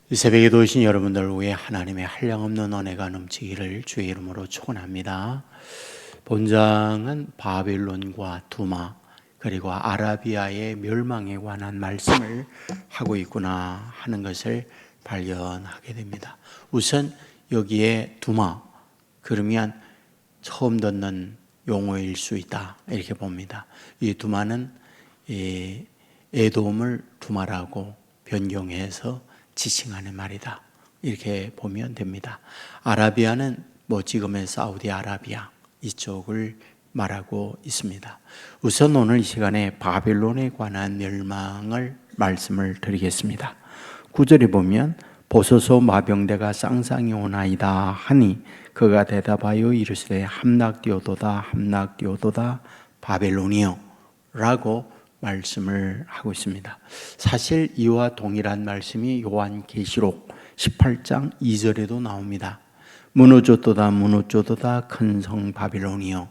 이 새벽에 도우신 여러분들 위해 하나님의 한량없는 은혜가 넘치기를 주의 이름으로 축원합니다. 본장은 바벨론과 두마 그리고 아라비아의 멸망에 관한 말씀을 하고 있구나 하는 것을 발견하게 됩니다. 우선 여기에 두마 그러면 처음 듣는 용어일 수 있다 이렇게 봅니다. 이 두마는 에돔을 두마라고 변경해서 지칭하는 말이다 이렇게 보면 됩니다. 아라비아는 지금의 사우디아라비아 이쪽을 말하고 있습니다. 우선 오늘 이 시간에 바벨론에 관한 멸망을 말씀을 드리겠습니다. 9절에 보면 보소서 마병대가 쌍쌍이 오나이다 하니 그가 대답하여 이르시되 함락되어도다 함락되어도다 바벨론이여 라고 말씀을 하고 있습니다. 사실 이와 동일한 말씀이 요한계시록 18장 2절에도 나옵니다. 무너졌도다 무너졌도다 큰 성 바벨론이여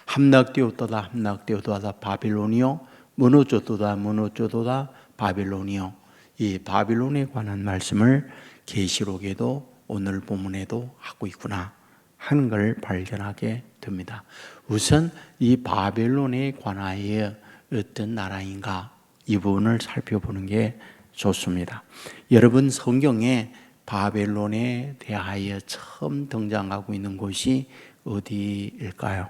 함락되었도다 함락되었도다 바벨론이여 무너졌도다 무너졌도다 바벨론이여. 이 바벨론에 관한 말씀을 계시록에도 오늘 본문에도 하고 있구나 하는 걸 발견하게 됩니다. 우선 이 바벨론에 관하여 어떤 나라인가 이 부분을 살펴보는 게 좋습니다. 여러분 성경에 바벨론에 대하여 처음 등장하고 있는 곳이 어디일까요?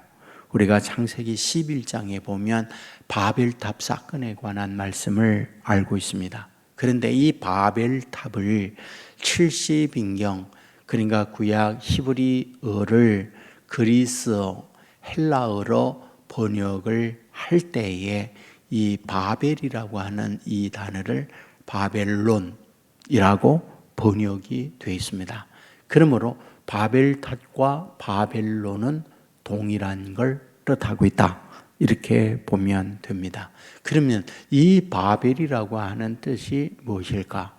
우리가 창세기 11장에 보면 바벨탑 사건에 관한 말씀을 알고 있습니다. 그런데 이 바벨탑을 70인경 그러니까 구약 히브리어를 그리스어 헬라어로 번역을 할 때에 이 바벨이라고 하는 이 단어를 바벨론이라고 번역이 되어 있습니다. 그러므로 바벨탑과 바벨론은 동일한 걸 뜻하고 있다 이렇게 보면 됩니다. 그러면 이 바벨이라고 하는 뜻이 무엇일까?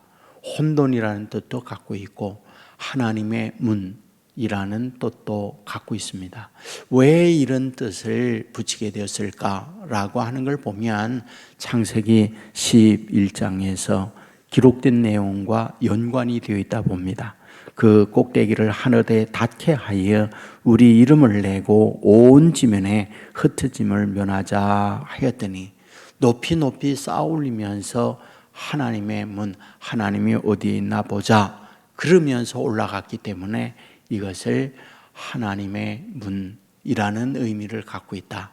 혼돈이라는 뜻도 갖고 있고 하나님의 문이라는 뜻도 갖고 있습니다. 왜 이런 뜻을 붙이게 되었을까라고 하는 걸 보면 창세기 11장에서 기록된 내용과 연관이 되어 있다 봅니다. 그 꼭대기를 하늘에 닿게 하여 우리 이름을 내고 온 지면에 흩어짐을 면하자 하였더니 높이 높이 쌓아올리면서 하나님의 문, 하나님이 어디 있나 보자 그러면서 올라갔기 때문에 이것을 하나님의 문이라는 의미를 갖고 있다.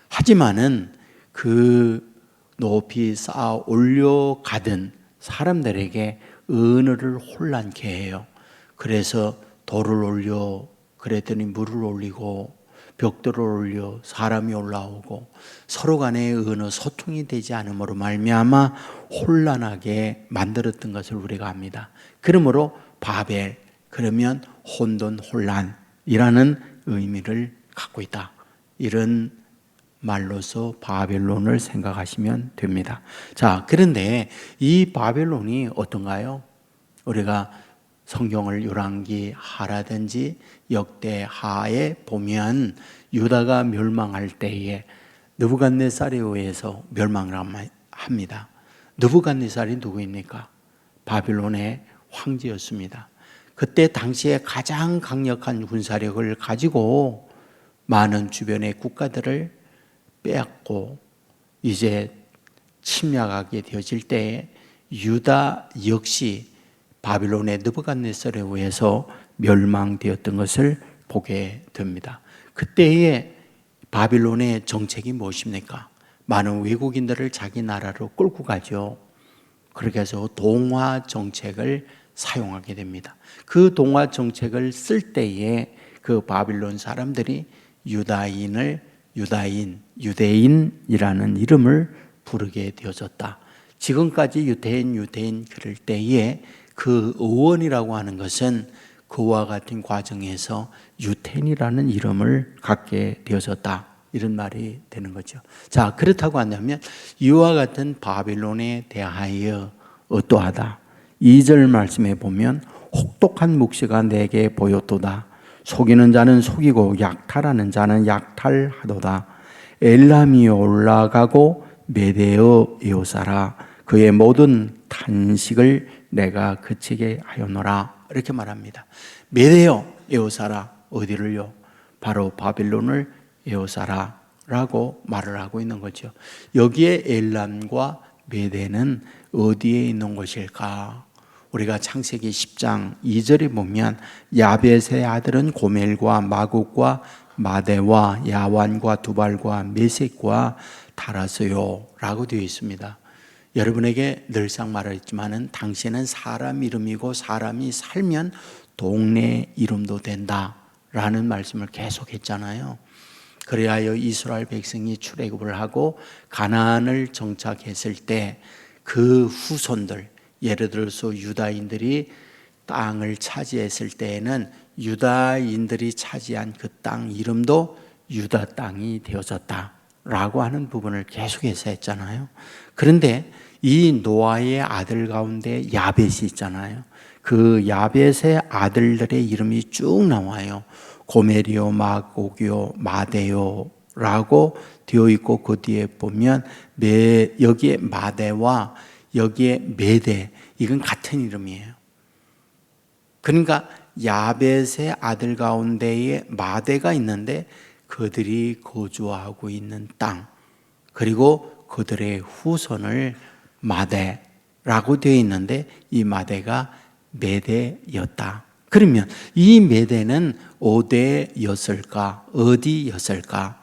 하지만은 그 높이 쌓아 올려가던 사람들에게 언어를 혼란케 해요. 그래서 돌을 올려 그랬더니 물을 올리고 벽돌을 올려 사람이 올라오고 서로 간의 언어 소통이 되지 않음으로 말미암아 혼란하게 만들었던 것을 우리가 압니다. 그러므로 바벨 그러면 혼돈 혼란이라는 의미를 갖고 있다. 이런 말로서 바벨론을 생각하시면 됩니다. 자, 그런데 이 바벨론이 어떤가요? 우리가 성경을 열왕기 하라든지 역대하에 보면 유다가 멸망할 때에 느부갓네살에 의해서 멸망을 합니다. 느부갓네살이 누구입니까? 바벨론의 황제였습니다. 그때 당시에 가장 강력한 군사력을 가지고 많은 주변의 국가들을 빼앗고 이제 침략하게 되어질 때에 유다 역시 바빌론의 느부갓네살에 의해서 멸망되었던 것을 보게 됩니다. 그때의 바빌론의 정책이 무엇입니까? 많은 외국인들을 자기 나라로 끌고 가죠. 그렇게 해서 동화 정책을 사용하게 됩니다. 그 동화 정책을 쓸 때에 그 바빌론 사람들이 유대인이라는 이름을 부르게 되어졌다. 지금까지 유대인 그럴 때에 그 의원이라고 하는 것은 그와 같은 과정에서 유태인이라는 이름을 갖게 되어졌다. 이런 말이 되는 거죠. 자, 그렇다고 한다면 이와 같은 바빌론에 대하여 어떠하다. 2절 말씀에 보면 혹독한 묵시가 내게 보였도다. 속이는 자는 속이고 약탈하는 자는 약탈하도다. 엘람이 올라가고 메데어 에오사라 그의 모든 탄식을 내가 그치게 하였노라. 이렇게 말합니다. 메대여 에워싸라. 어디를요? 바로 바빌론을 에워싸라 라고 말을 하고 있는 거죠. 여기에 엘람과 메대는 어디에 있는 것일까? 우리가 창세기 10장 2절에 보면 야벳의 아들은 고멜과 마국과 마대와 야완과 두발과 메섹과 다라스요 라고 되어 있습니다. 여러분에게 늘상 말했지만은 당신은 사람 이름이고 사람이 살면 동네 이름도 된다 라는 말씀을 계속 했잖아요. 그리하여 이스라엘 백성이 출애굽을 하고 가나안을 정착했을 때 그 후손들, 예를 들어서 유다인들이 땅을 차지했을 때에는 유다인들이 차지한 그 땅 이름도 유다 땅이 되어졌다라고 하는 부분을 계속해서 했잖아요. 그런데 이 노아의 아들 가운데 야벳이 있잖아요. 그 야벳의 아들들의 이름이 쭉 나와요. 고멜이요, 마고기요, 마대요 라고 되어 있고, 그 뒤에 보면 여기에 마대와 여기에 메대, 이건 같은 이름이에요. 그러니까 야벳의 아들 가운데에 마대가 있는데 그들이 거주하고 있는 땅, 그리고 그들의 후손을 마대라고 되어 있는데 이 마대가 메대였다. 그러면 이 메대는 어디였을까? 어디였을까?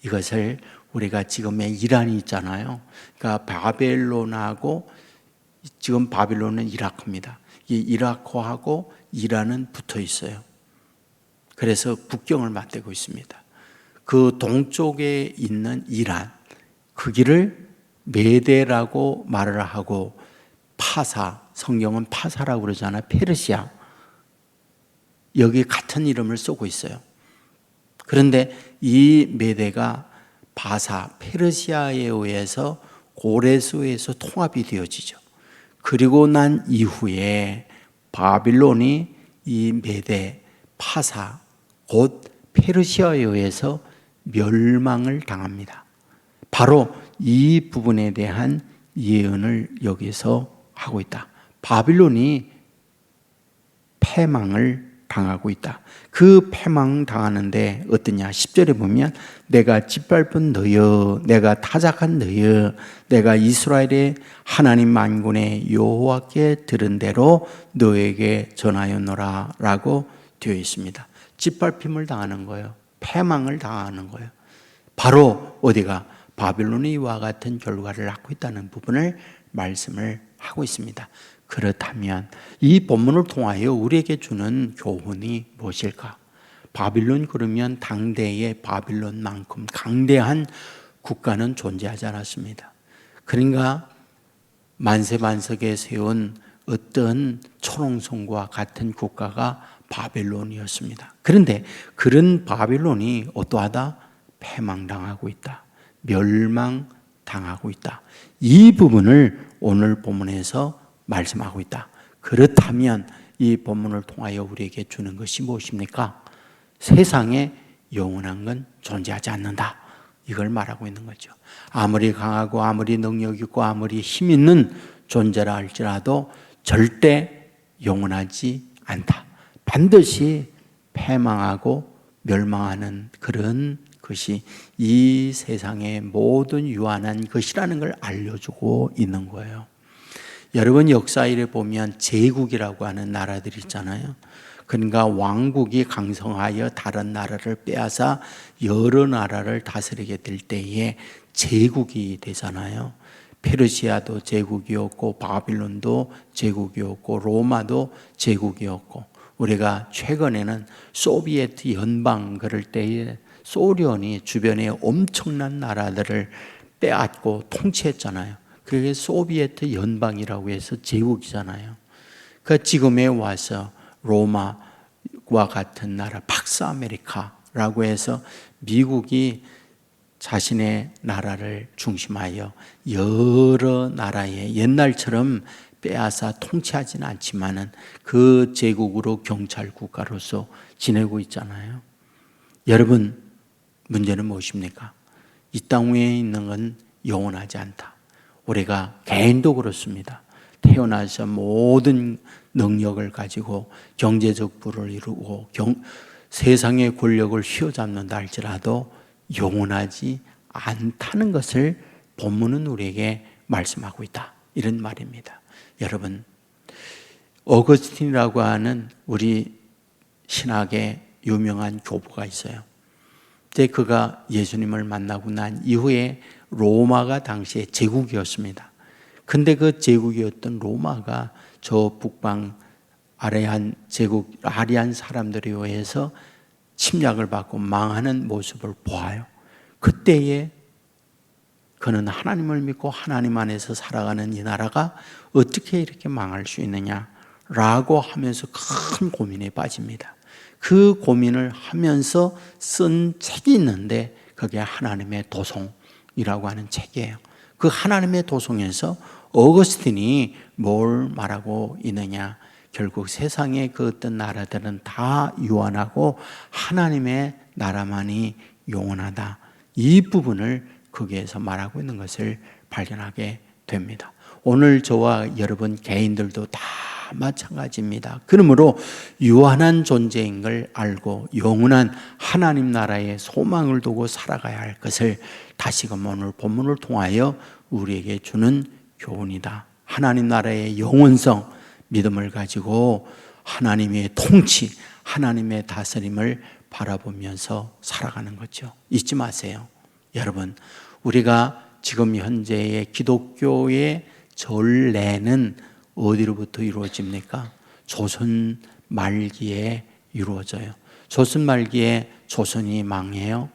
이것을 우리가 지금의 이란이 있잖아요. 그러니까 바벨론하고, 지금 바벨론은 이라크입니다. 이 이라크하고 이란은 붙어 있어요. 그래서 국경을 맞대고 있습니다. 그 동쪽에 있는 이란, 그 길을 메대라고 말을 하고, 파사, 성경은 파사라고 그러잖아요. 페르시아, 여기 같은 이름을 쓰고 있어요. 그런데 이 메대가 바사, 페르시아에 의해서 고레스에서 통합이 되어지죠. 그리고 난 이후에 바빌론이 이 메대, 파사, 곧 페르시아에 의해서 멸망을 당합니다. 바로 이 부분에 대한 예언을 여기서 하고 있다. 바빌론이 패망을 당하고 있다. 그 패망 당하는데 어떠냐? 10절에 보면 내가 짓밟은 너여, 내가 타작한 너여, 내가 이스라엘의 하나님 만군의 여호와께 들은 대로 너에게 전하였노라 라고 되어 있습니다. 짓밟힘을 당하는 거예요. 패망을 당하는 거예요. 바로 어디가? 바빌론이 이와 같은 결과를 낳고 있다는 부분을 말씀을 하고 있습니다. 그렇다면 이 본문을 통하여 우리에게 주는 교훈이 무엇일까? 바빌론, 그러면 당대의 바빌론만큼 강대한 국가는 존재하지 않았습니다. 그러니까 만세반석에 세운 어떤 초롱성과 같은 국가가 바빌론이었습니다. 그런데 그런 바빌론이 어떠하다? 패망당하고 있다. 멸망당하고 있다. 이 부분을 오늘 본문에서 말씀하고 있다. 그렇다면 이 본문을 통하여 우리에게 주는 것이 무엇입니까? 세상에 영원한 건 존재하지 않는다. 이걸 말하고 있는 거죠. 아무리 강하고 아무리 능력 있고 아무리 힘 있는 존재라 할지라도 절대 영원하지 않다. 반드시 패망하고 멸망하는 그런 것이 이 세상의 모든 유한한 것이라는 걸 알려주고 있는 거예요. 여러분, 역사일에 보면 제국이라고 하는 나라들이 있잖아요. 그러니까 왕국이 강성하여 다른 나라를 빼앗아 여러 나라를 다스리게 될 때에 제국이 되잖아요. 페르시아도 제국이었고, 바빌론도 제국이었고, 로마도 제국이었고, 우리가 최근에는 소비에트 연방 그럴 때에 소련이 주변에 엄청난 나라들을 빼앗고 통치했잖아요. 그게 소비에트 연방이라고 해서 제국이잖아요. 그 지금에 와서 로마와 같은 나라, 팍스 아메리카라고 해서 미국이 자신의 나라를 중심하여 여러 나라에 옛날처럼 빼앗아 통치하지는 않지만은 그 제국으로 경찰 국가로서 지내고 있잖아요. 여러분, 문제는 무엇입니까? 이 땅 위에 있는 건 영원하지 않다. 우리가 개인도 그렇습니다. 태어나서 모든 능력을 가지고 경제적 부를 이루고 세상의 권력을 휘어잡는다 할지라도 영원하지 않다는 것을 본문은 우리에게 말씀하고 있다, 이런 말입니다. 여러분, 어거스틴이라고 하는 우리 신학의 유명한 교부가 있어요. 근데 그가 예수님을 만나고 난 이후에 로마가 당시에 제국이었습니다. 근데 그 제국이었던 로마가 저 북방 아래한 제국, 아리안 사람들에 의해서 침략을 받고 망하는 모습을 보아요. 그때에 그는 하나님을 믿고 하나님 안에서 살아가는 이 나라가 어떻게 이렇게 망할 수 있느냐라고 하면서 큰 고민에 빠집니다. 그 고민을 하면서 쓴 책이 있는데 그게 하나님의 도성이라고 하는 책이에요. 그 하나님의 도성에서 어거스틴이 뭘 말하고 있느냐, 결국 세상의 그 어떤 나라들은 다 유한하고 하나님의 나라만이 영원하다, 이 부분을 거기에서 말하고 있는 것을 발견하게 됩니다. 오늘 저와 여러분 개인들도 다 마찬가지입니다. 그러므로 유한한 존재인 걸 알고 영원한 하나님 나라의 소망을 두고 살아가야 할 것을 다시금 오늘 본문을 통하여 우리에게 주는 교훈이다. 하나님 나라의 영원성, 믿음을 가지고 하나님의 통치, 하나님의 다스림을 바라보면서 살아가는 거죠. 잊지 마세요. 여러분, 우리가 지금 현재의 기독교의 전례는 어디로부터 이루어집니까? 조선 말기에 이루어져요. 조선 말기에 조선이 망해요.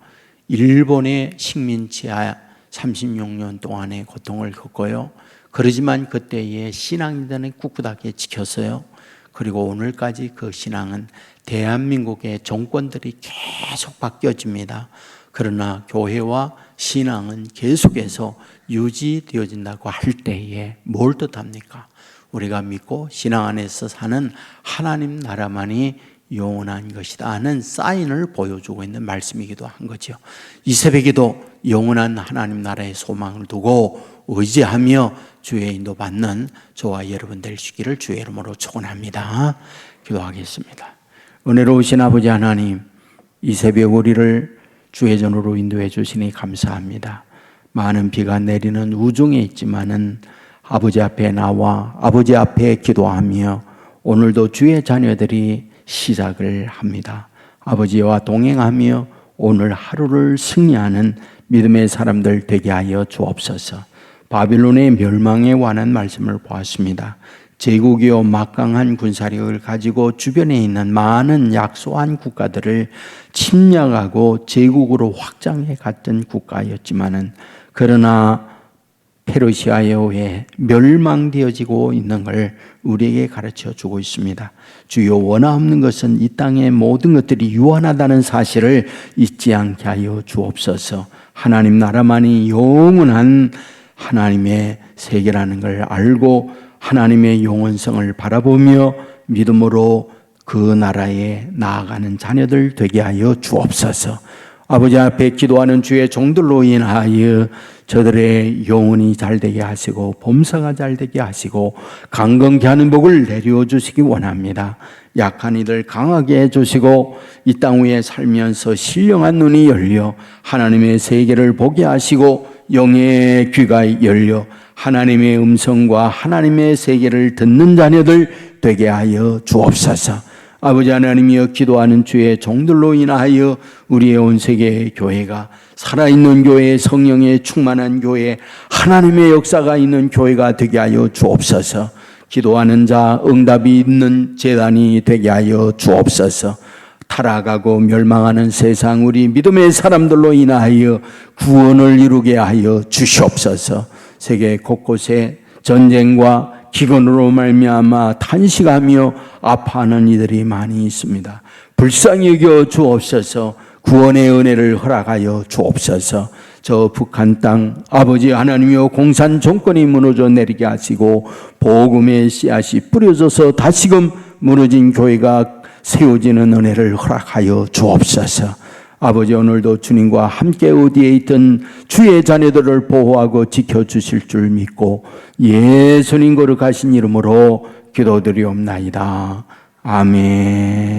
일본의 식민지하 36년 동안의 고통을 겪어요. 그러지만 그때의 신앙인들은 꿋꿋하게 지켰어요. 그리고 오늘까지 그 신앙은 대한민국의 정권들이 계속 바뀌어집니다. 그러나 교회와 신앙은 계속해서 유지되어진다고 할 때에 뭘 뜻합니까? 우리가 믿고 신앙 안에서 사는 하나님 나라만이 영원한 것이다 하는 사인을 보여주고 있는 말씀이기도 한 거죠. 이 새벽에도 영원한 하나님 나라의 소망을 두고 의지하며 주의 인도받는 저와 여러분 되시기를 주의 이름으로 축원합니다. 기도하겠습니다. 은혜로우신 아버지 하나님, 이 새벽 우리를 주의 전으로 인도해 주시니 감사합니다. 많은 비가 내리는 우중에 있지만은 아버지 앞에 나와 아버지 앞에 기도하며 오늘도 주의 자녀들이 시작을 합니다. 아버지와 동행하며 오늘 하루를 승리하는 믿음의 사람들 되게 하여 주옵소서. 바빌론의 멸망에 관한 말씀을 보았습니다. 제국이요 막강한 군사력을 가지고 주변에 있는 많은 약소한 국가들을 침략하고 제국으로 확장해 갔던 국가였지만은 그러나 페르시아에 의해 멸망되어지고 있는 걸 우리에게 가르쳐 주고 있습니다. 주여, 원하없는 것은 이 땅의 모든 것들이 유한하다는 사실을 잊지 않게 하여 주옵소서. 하나님 나라만이 영원한 하나님의 세계라는 걸 알고 하나님의 영원성을 바라보며 믿음으로 그 나라에 나아가는 자녀들 되게 하여 주옵소서. 아버지 앞에 기도하는 주의 종들로 인하여 저들의 영혼이 잘되게 하시고 범사가 잘되게 하시고 강건케 하는 복을 내려 주시기 원합니다. 약한 이들 강하게 해주시고 이 땅 위에 살면서 신령한 눈이 열려 하나님의 세계를 보게 하시고 영의 귀가 열려 하나님의 음성과 하나님의 세계를 듣는 자녀들 되게 하여 주옵소서. 아버지 하나님이여, 기도하는 주의 종들로 인하여 우리의 온 세계 교회가 살아있는 교회, 성령의 충만한 교회, 하나님의 역사가 있는 교회가 되게 하여 주옵소서. 기도하는 자 응답이 있는 제단이 되게 하여 주옵소서. 타락하고 멸망하는 세상 우리 믿음의 사람들로 인하여 구원을 이루게 하여 주시옵소서. 세계 곳곳에 전쟁과 기근으로 말미암아 탄식하며 아파하는 이들이 많이 있습니다. 불쌍히 여겨 주옵소서. 구원의 은혜를 허락하여 주옵소서. 저 북한 땅 아버지 하나님이여, 공산 정권이 무너져 내리게 하시고 복음의 씨앗이 뿌려져서 다시금 무너진 교회가 세워지는 은혜를 허락하여 주옵소서. 아버지, 오늘도 주님과 함께 어디에 있든 주의 자녀들을 보호하고 지켜주실 줄 믿고 예수님 거룩하신 이름으로 기도드리옵나이다. 아멘.